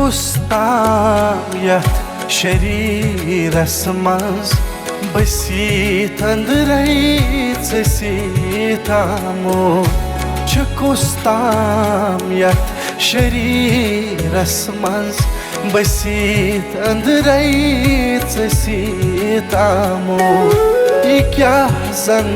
कुस्ताम यथ शरीरस मज बसीत अंदरै सीतामो कुस्ताम यथ शरीरस मज बसीत अंदरै सीतामो ये क्या जन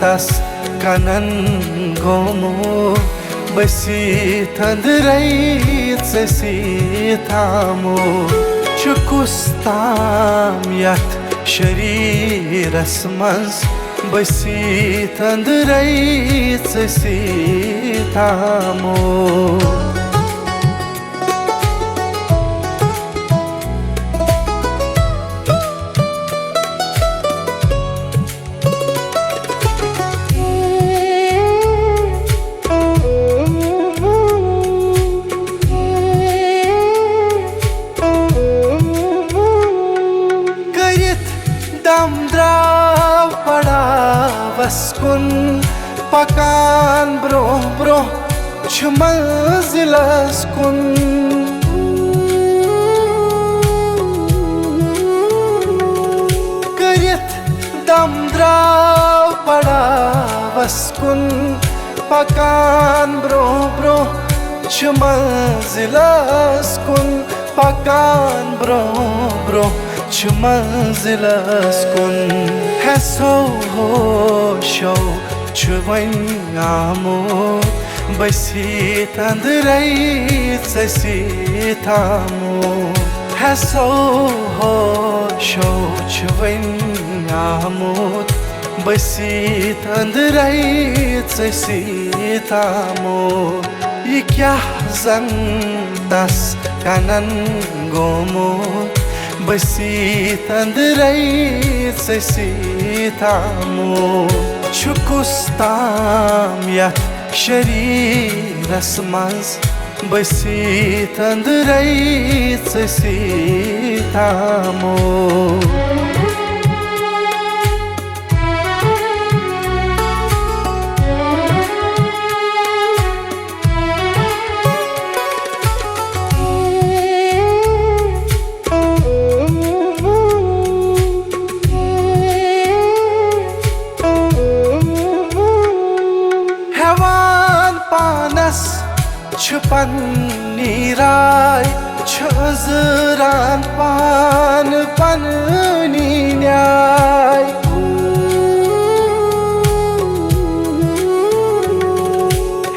तस कनन गोमो बसीत अंदरै सीतामो कुस्ताम यथ शरीरस मज बसीत अंदरै सीतामो दम द्राव पड़ावस कुन पकान ब्रो ब्रो मंजिलस कुन करित दम द्राव पड़ावस कुन पकान ब्रो ब्रो मंजिलस कुन पकान ब्रो ब्रो मंजिलस कुन हैसो हो शो वन्यामो बसीत अंदरै सीतामो हैसो हो शो वन्यामो बसीत अंदरै सीतामो ये क्या जन तस कनन गोमो बसीत अंदरै सीतामो कुस्ताम यथ शरीरस मज बसीत अंदरै सीतामो छुपन नीराय छजरान पान पन न्याय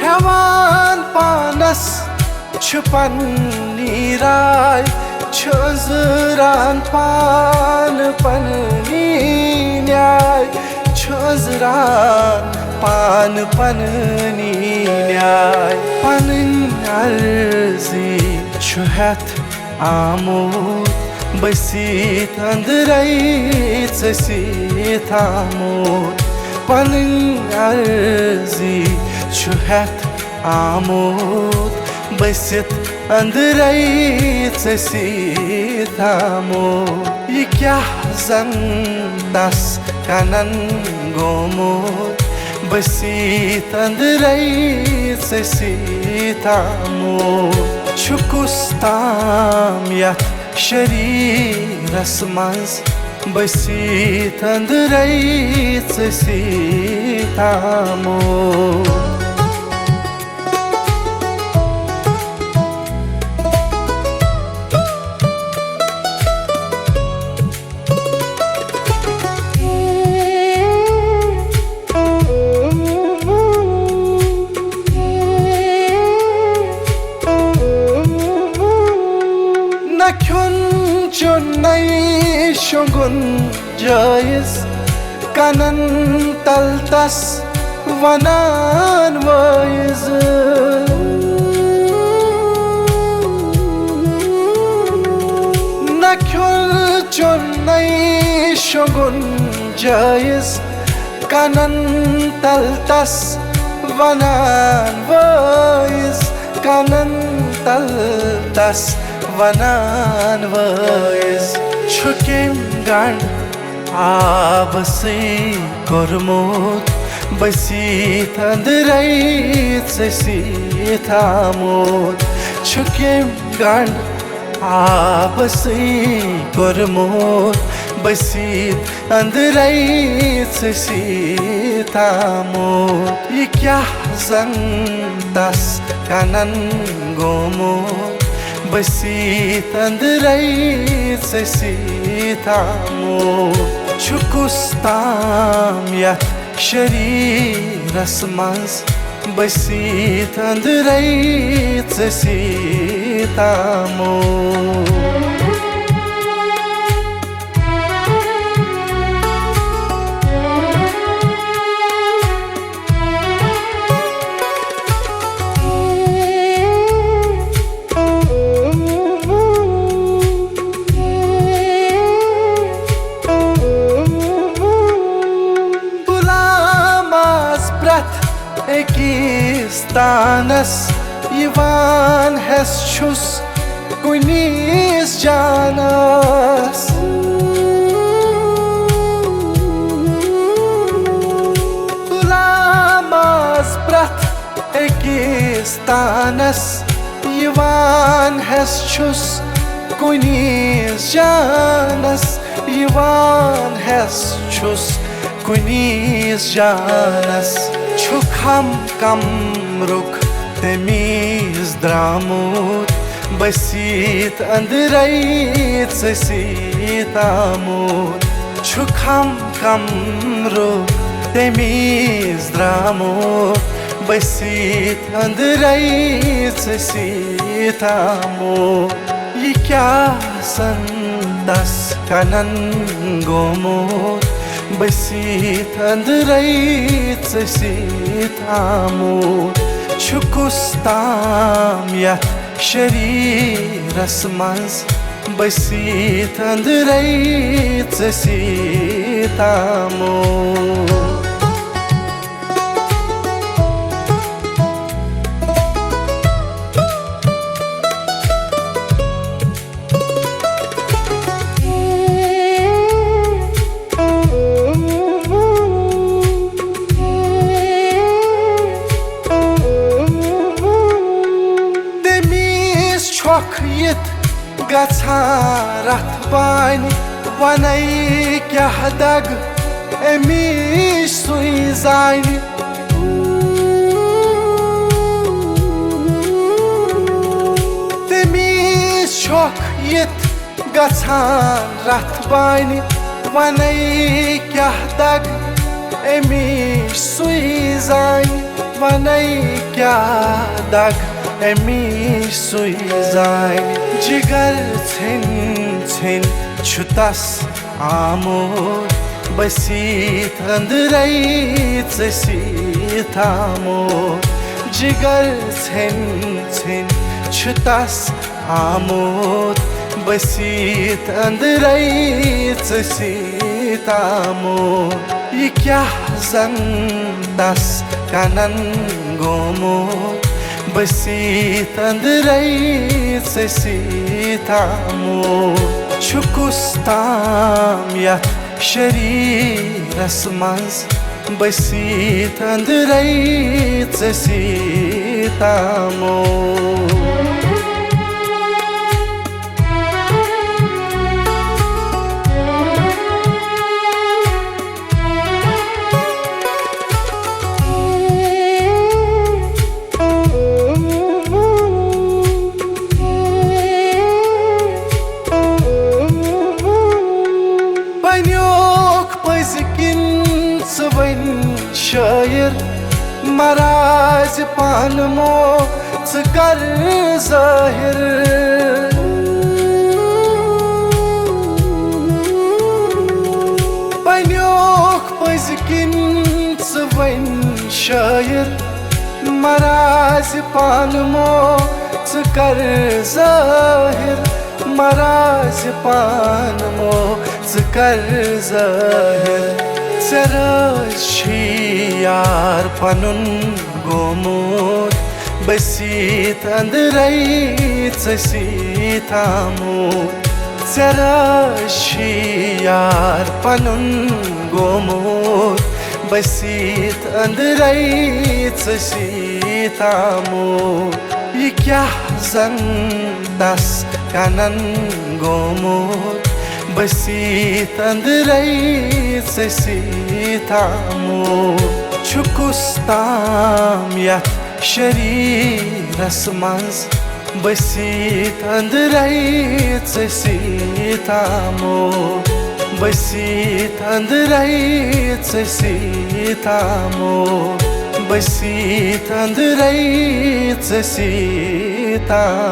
हेवान पानस छुपन नीराय छजरान पान पन न्याय छजरान पान पन न्याय पन अर्जी छुहत आमोद बसीत अंदरै सीतामोद पन अर्जी छुहत आमोद बसीत अंदरै सीतामोद ये क्या जन तस कनन गोमोद बसीत अंदरै सीतामो कुस्ताम यथ शरीरस मज बसीत अंदरै सीतामो शोगुन जायज कनन तलतस वनान वायज नख्युल चुन्नै शोगुन जायज कनन तलतस वनान वायज कनन तलतस वनान वायज छुकिम गंड आबसे कोरमोद बसीत अंदरै सीतामोद छुकिम गंड आबसै कोर्मोत बसित अंदरै सीतामोत ये क्या जंग tas kanan gomot बसित अंदरै सीतामोत छुकुस्ताम यथ शरीरस मंज बसित अंदरै सीतामोत Ekistanas Ivan Heschus Kunis Janas Lamas Brat Ekistanas Ivan Heschus Kunis Janas Ivan Heschus Kunis Janas Chukam kam ruk temiz dramut basit andrai सीतामोत Chukam kam ruk temiz dramut basit andrai सीतामोत ये क्या संdas kanan gomot बसित अंदरै सीतामोत छुकुस्ताम यथ शरीरस मंज बसित अंदरै सीतामोत Yit gaçarat bani vanay kya dag emish suizani Temish çok yit gaçarat bani vanay kya dag emish suizani vanay kya dag emish suizani jigar thin thin chutas amor basit andrai सीतामोत jigar thin thin chutas amor basit andrai सीतामोत ये क्या zang das kanan gomot बसित अंदरै सीतामोत छुकुस्ताम यथ शरीरस मंज बसित अंदरै सीतामोत Şair maraz panmo çıkar zahir Ben yok pazkin sıvın şair maraz panmo çıkar zahir Maraz panmo çıkar zahir Sarashiyar panun gomot basit andrai सीतामोत Sarashiyar panun gomot basit andrai सीतामोत ये क्या zang das कानन गोमोर बसीत अंदरै सीतामोर छुकुस्ताम याथ शरीरस मंज बसीत अंदरै सीतामोर बसीत अंदरै सीतामोर बसीत अंदरै सीतामोर